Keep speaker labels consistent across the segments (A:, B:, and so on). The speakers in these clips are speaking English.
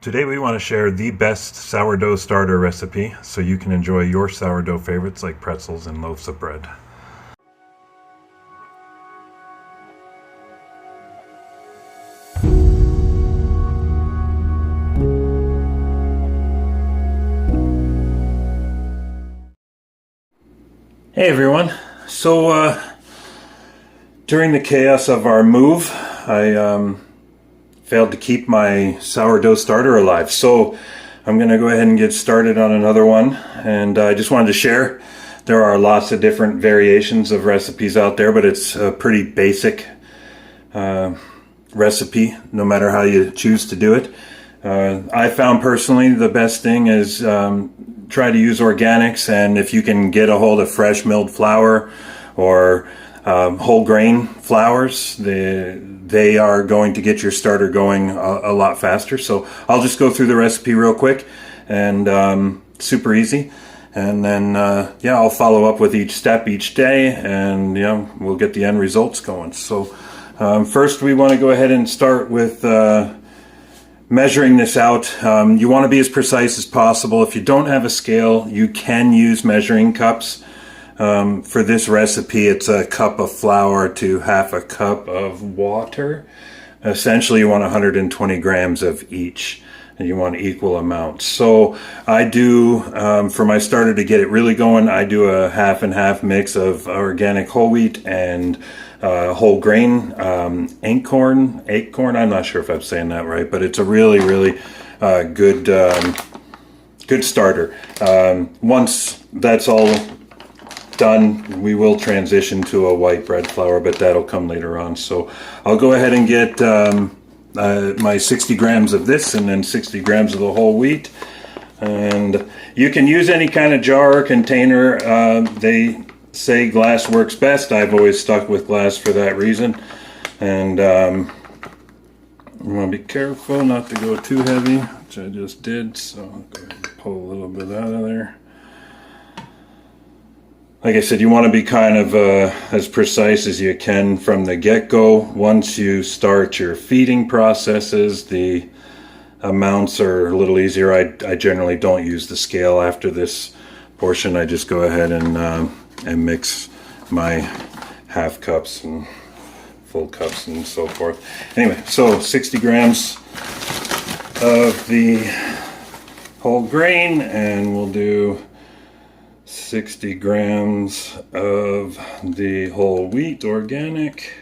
A: Today we want to share the best sourdough starter recipe so you can enjoy your sourdough favorites like pretzels and loaves of bread. Hey everyone, so during the chaos of our move, I failed to keep my sourdough starter alive. So I'm going to go ahead and get started on another one. And I just wanted to share, there are lots of different variations of recipes out there, but it's a pretty basic recipe, no matter how you choose to do it. I found personally the best thing is try to use organics, and if you can get a hold of fresh milled flour or whole grain flours, they are going to get your starter going a lot faster. So I'll just go through the recipe real quick, and super easy. And then yeah, I'll follow up with each step each day, and we'll get the end results going. So first we want to go ahead and start with measuring this out. You want to be as precise as possible. If you don't have a scale, you can use measuring cups. For this recipe, it's a cup of flour to half a cup of water. Essentially, you want 120 grams of each, and you want equal amounts. So I do, for my starter to get it really going, I do a half and half mix of organic whole wheat and whole grain acorn. I'm not sure if I'm saying that right, but it's a really good starter. Once that's all done, we will transition to a white bread flour, but that'll come later on. So I'll go ahead and get my 60 grams of this and then 60 grams of the whole wheat. And you can use any kind of jar or container. They say glass works best. I've always stuck with glass for that reason. And you want to be careful not to go too heavy, which I just did. So I'll go ahead and pull a little bit out of there. Like I said, you want to be kind of as precise as you can from the get-go. Once you start your feeding processes, the amounts are a little easier. I generally don't use the scale after this portion. I just go ahead and mix my half cups and full cups and so forth. Anyway, so 60 grams of the whole grain, and we'll do 60 grams of the whole wheat organic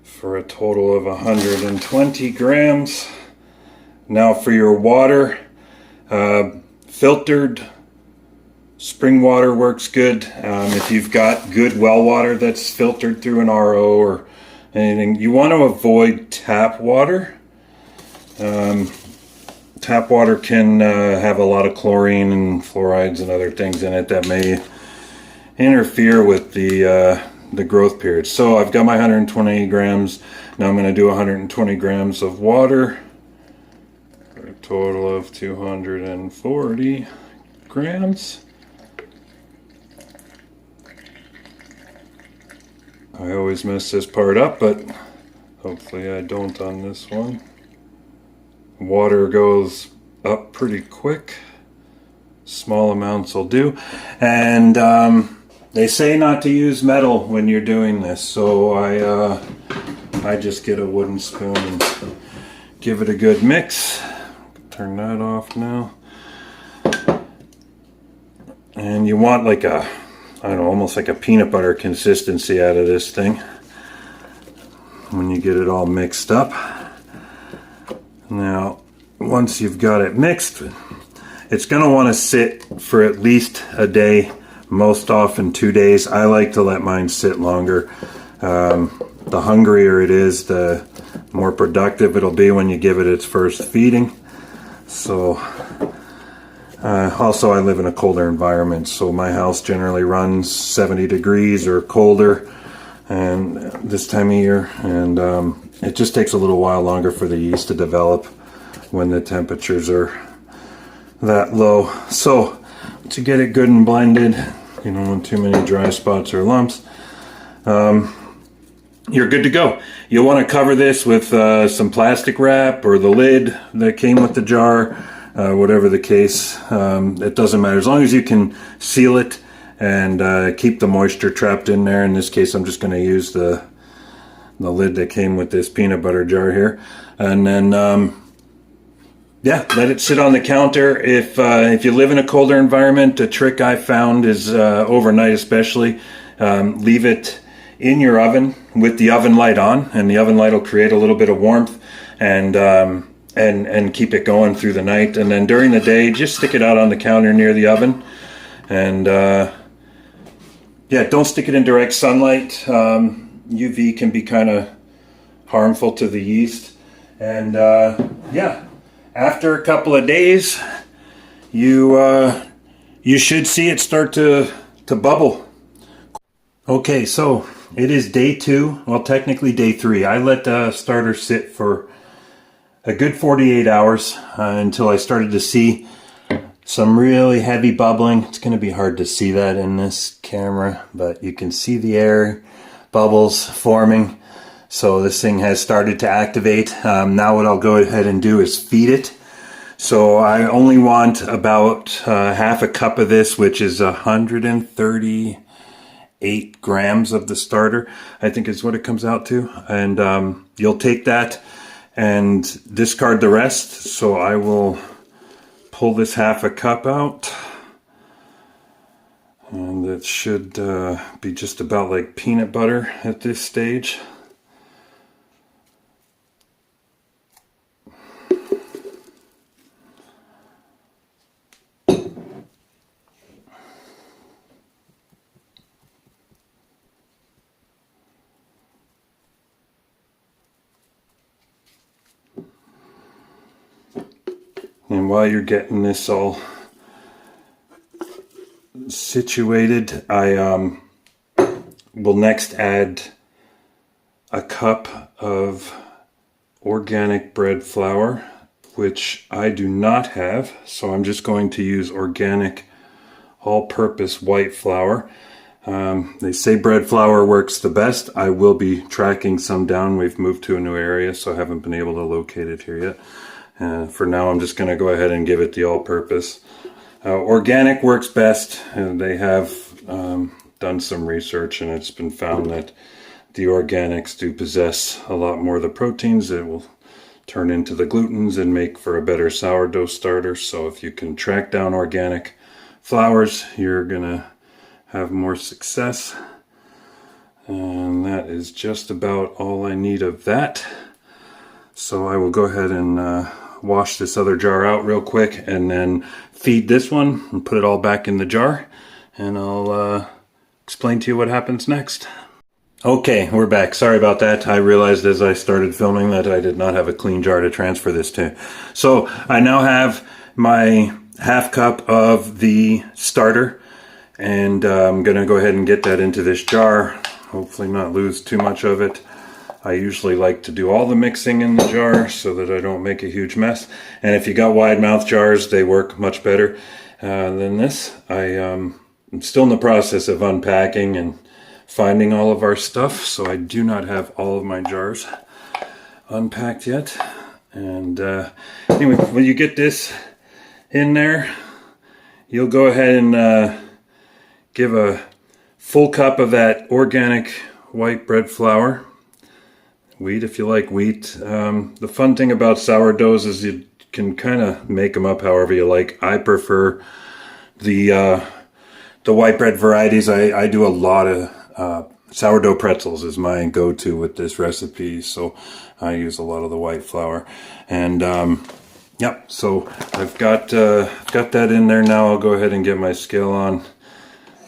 A: for a total of 120 grams. Now for your water, filtered spring water works good. If you've got good well water that's filtered through an RO or anything, you want to avoid tap water. Tap water can have a lot of chlorine and fluorides and other things in it that may interfere with the growth period. So I've got my 120 grams. Now I'm going to do 120 grams of water for a total of 240 grams. I always mess this part up, but hopefully I don't on this one. Water goes up pretty quick. Small amounts will do. And they say not to use metal when you're doing this, so I just get a wooden spoon and give it a good mix. Turn that off now. And you want like a, I don't know, almost like a peanut butter consistency out of this thing when you get it all mixed up. Now, once you've got it mixed, it's going to want to sit for at least a day, most often 2 days. I like to let mine sit longer. The hungrier it is, the more productive it'll be when you give it its first feeding. So, also I live in a colder environment, so my house generally runs 70 degrees or colder and this time of year, and it just takes a little while longer for the yeast to develop when the temperatures are that low. So to get it good and blended, you don't want too many dry spots or lumps, you're good to go. You'll want to cover this with some plastic wrap or the lid that came with the jar, whatever the case. It doesn't matter. As long as you can seal it and keep the moisture trapped in there. In this case, I'm just going to use the lid that came with this peanut butter jar here. And then, yeah, let it sit on the counter. If you live in a colder environment, a trick I found is overnight especially, leave it in your oven with the oven light on, and the oven light will create a little bit of warmth and keep it going through the night. And then during the day, just stick it out on the counter near the oven. And yeah, don't stick it in direct sunlight. UV can be kind of harmful to the yeast. And yeah, after a couple of days, you should see it start to bubble. Okay, so it is day 2, well technically day 3. I let the starter sit for a good 48 hours until I started to see some really heavy bubbling. It's going to be hard to see that in this camera, but you can see the air bubbles forming. So this thing has started to activate. Now what I'll go ahead and do is feed it. So I only want about half a cup of this, which is 138 grams of the starter, I think is what it comes out to. And you'll take that and discard the rest. So I will pull this half a cup out. And it should be just about like peanut butter at this stage. And while you're getting this all situated, I will next add a cup of organic bread flour, which I do not have, so I'm just going to use organic all-purpose white flour. They say bread flour works the best. I will be tracking some down. We've moved to a new area, so I haven't been able to locate it here yet. For now, I'm just going to go ahead and give it the all-purpose. Organic works best, and they have done some research, and it's been found that the organics do possess a lot more of the proteins that will turn into the glutens and make for a better sourdough starter. So if you can track down organic flours, you're going to have more success. And that is just about all I need of that. So I will go ahead and wash this other jar out real quick and then feed this one and put it all back in the jar, and I'll explain to you what happens next. Okay, we're back. Sorry about that. I realized as I started filming that I did not have a clean jar to transfer this to. So I now have my half cup of the starter, and I'm gonna go ahead and get that into this jar, hopefully not lose too much of it. I usually like to do all the mixing in the jar so that I don't make a huge mess. And if you got wide mouth jars, they work much better than this. I'm still in the process of unpacking and finding all of our stuff, so I do not have all of my jars unpacked yet. And anyway, when you get this in there, you'll go ahead and give a full cup of that organic white bread flour. Wheat if you like wheat. The fun thing about sourdoughs is you can kind of make them up however you like. I prefer the white bread varieties. I do a lot of sourdough pretzels is my go-to with this recipe, so I use a lot of the white flour. And yep, so I've got that in there now. I'll go ahead and get my scale on.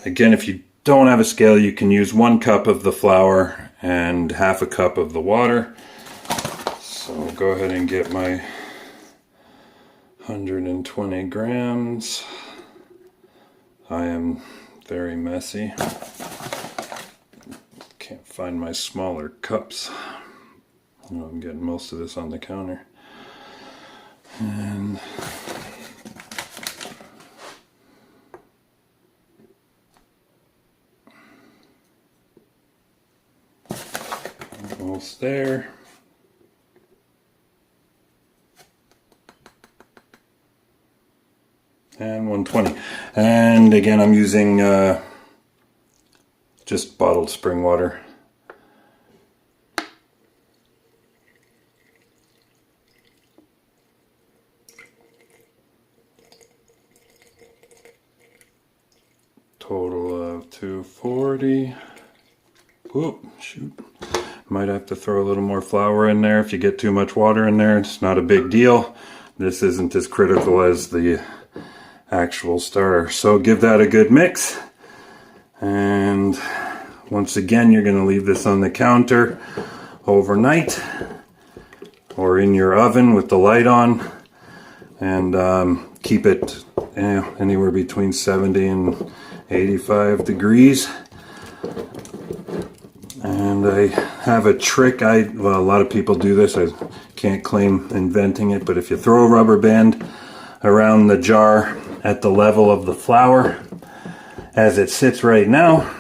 A: Again, if you don't have a scale, you can use 1 cup of the flour and half a cup of the water. So I'll go ahead and get my 120 grams. I am very messy. Can't find my smaller cups. Oh, I'm getting most of this on the counter. And almost there. And 120. And again, I'm using just bottled spring water. Total of 240. Whoop, shoot. Might have to throw a little more flour in there if you get too much water in there. It's not a big deal. This isn't as critical as the actual starter. So give that a good mix. And once again, you're going to leave this on the counter overnight or in your oven with the light on, and keep it anywhere between 70 and 85 degrees. And I have a trick. Well, a lot of people do this. I can't claim inventing it, but if you throw a rubber band around the jar at the level of the flour as it sits right now,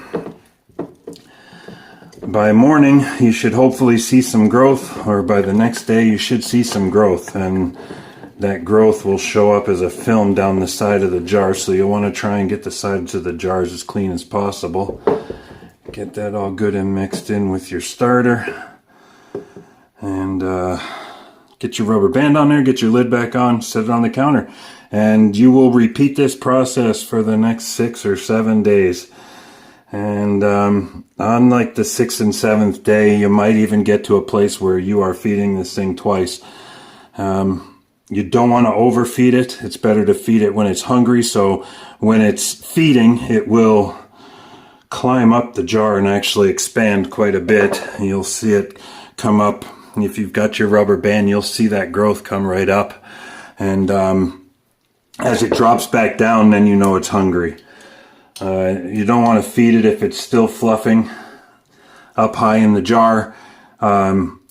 A: by morning you should hopefully see some growth, or by the next day you should see some growth, and that growth will show up as a film down the side of the jar. So you'll want to try and get the sides of the jars as clean as possible. Get that all good and mixed in with your starter, and get your rubber band on there, get your lid back on, set it on the counter, and you will repeat this process for the next 6 or 7 days. And on like the 6th and 7th day, you might even get to a place where you are feeding this thing twice. You don't want to overfeed it. It's better to feed it when it's hungry, so when it's feeding, it will climb up the jar and actually expand quite a bit. You'll see it come up. If you've got your rubber band, you'll see that growth come right up. And as it drops back down, then you know it's hungry. You don't want to feed it if it's still fluffing up high in the jar.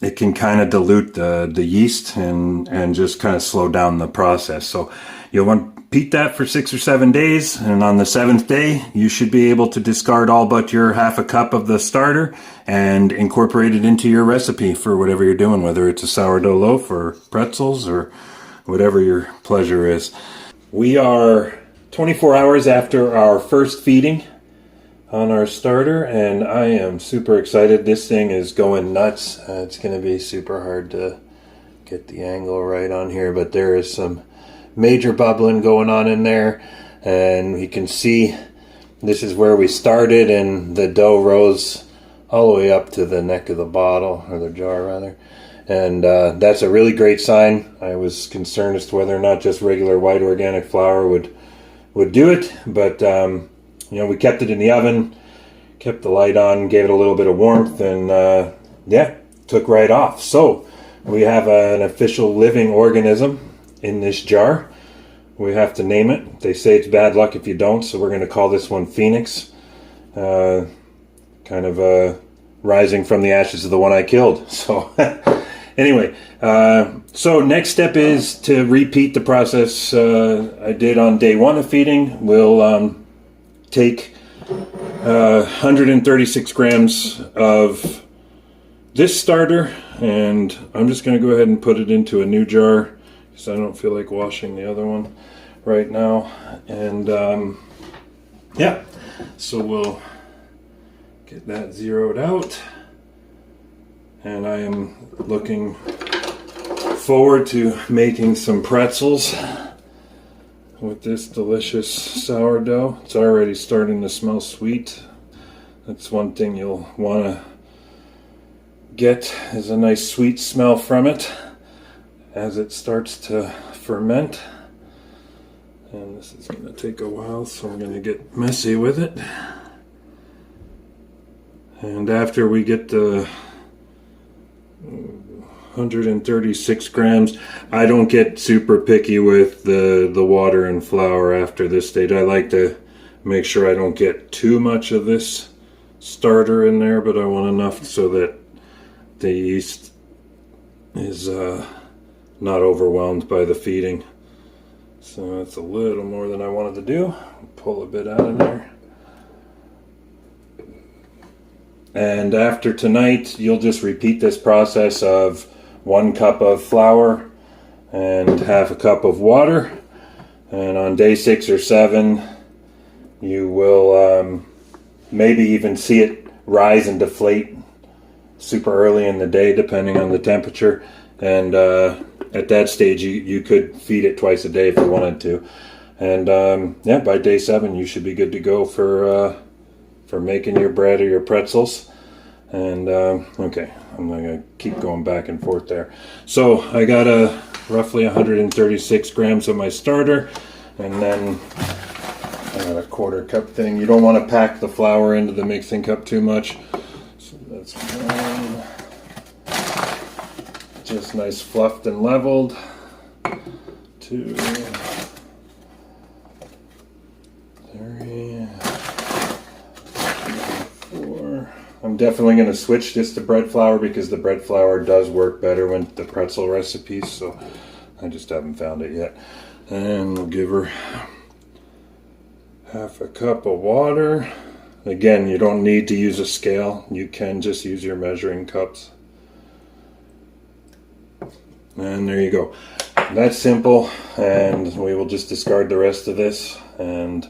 A: It can kind of dilute the yeast and just kind of slow down the process. So you'll want to repeat that for 6 or 7 days, and on the 7th day you should be able to discard all but your half a cup of the starter and incorporate it into your recipe for whatever you're doing, whether it's a sourdough loaf or pretzels or whatever your pleasure is. We are 24 hours after our first feeding on our starter, and I am super excited. This thing is going nuts. It's going to be super hard to get the angle right on here, but there is some major bubbling going on in there, and you can see this is where we started, and the dough rose all the way up to the neck of the bottle, or the jar rather, and that's a really great sign. I was concerned as to whether or not just regular white organic flour would do it, but we kept it in the oven, kept the light on, gave it a little bit of warmth, and yeah, took right off. So we have an official living organism in this jar. We have to name it. They say it's bad luck if you don't, so we're going to call this one Phoenix, kind of rising from the ashes of the one I killed. So anyway, so next step is to repeat the process I did on day 1 of feeding. We'll take 136 grams of this starter, and I'm just going to go ahead and put it into a new jar because I don't feel like washing the other one right now. And yeah, so we'll get that zeroed out, and I am looking forward to making some pretzels with this delicious sourdough. It's already starting to smell sweet. That's one thing you'll want to get, is a nice sweet smell from it as it starts to ferment. And this is going to take a while, so I'm going to get messy with it. And after we get the 136 grams, I don't get super picky with the water and flour after this stage. I like to make sure I don't get too much of this starter in there, but I want enough so that the yeast is not overwhelmed by the feeding. So that's a little more than I wanted to do. Pull a bit out of there. And after tonight, you'll just repeat this process of 1 cup of flour and half a cup of water. And on day 6 or 7, you will maybe even see it rise and deflate super early in the day, depending on the temperature. And at that stage, you could feed it twice a day if you wanted to. And yeah, by day 7, you should be good to go for making your bread or your pretzels. And okay, I'm gonna keep going back and forth there. So I got roughly 136 grams of my starter, and then I got a 1/4 cup thing. You don't want to pack the flour into the mixing cup too much. So that's 1, just nice fluffed and leveled. 2, 3, 4. I'm definitely going to switch this to bread flour because the bread flour does work better with the pretzel recipes, so I just haven't found it yet. And we'll give her half a cup of water. Again, you don't need to use a scale. You can just use your measuring cups. And there you go. That's simple, and we will just discard the rest of this. And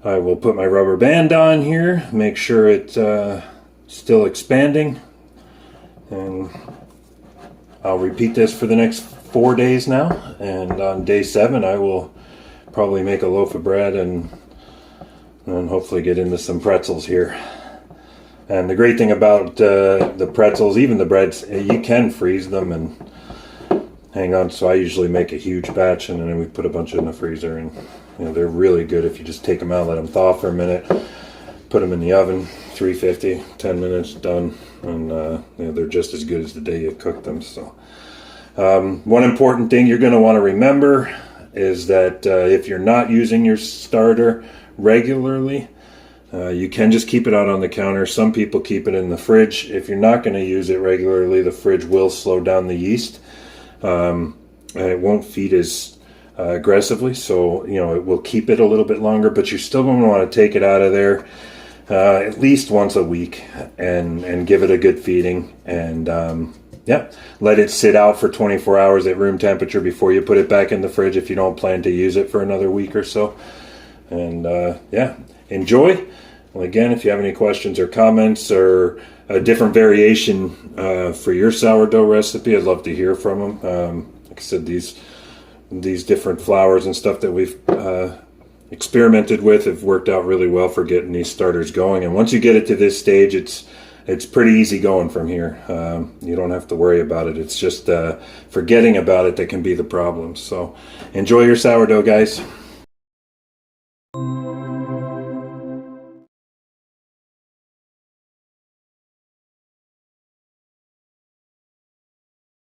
A: I will put my rubber band on here, make sure it's still expanding, and I'll repeat this for the next 4 days now. And on day 7, I will probably make a loaf of bread and hopefully get into some pretzels here. And the great thing about the pretzels, even the breads, you can freeze them and hang on. So I usually make a huge batch, and then we put a bunch in the freezer, and you know, they're really good if you just take them out, let them thaw for a minute, put them in the oven, 350, 10 minutes, done. And you know, they're just as good as the day you cooked them. So one important thing you're going to want to remember is that if you're not using your starter regularly, you can just keep it out on the counter. Some people keep it in the fridge. If you're not going to use it regularly, the fridge will slow down the yeast, and it won't feed as aggressively, so you know, it will keep it a little bit longer, but you're still going to want to take it out of there at least once a week and give it a good feeding, and yeah, let it sit out for 24 hours at room temperature before you put it back in the fridge if you don't plan to use it for another week or so. And yeah, enjoy. Well, again, if you have any questions or comments or a different variation for your sourdough recipe, I'd love to hear from them. Like I said, these different flours and stuff that we've experimented with have worked out really well for getting these starters going. And once you get it to this stage, it's pretty easy going from here. You don't have to worry about it. It's just forgetting about it that can be the problem. So enjoy your sourdough, guys.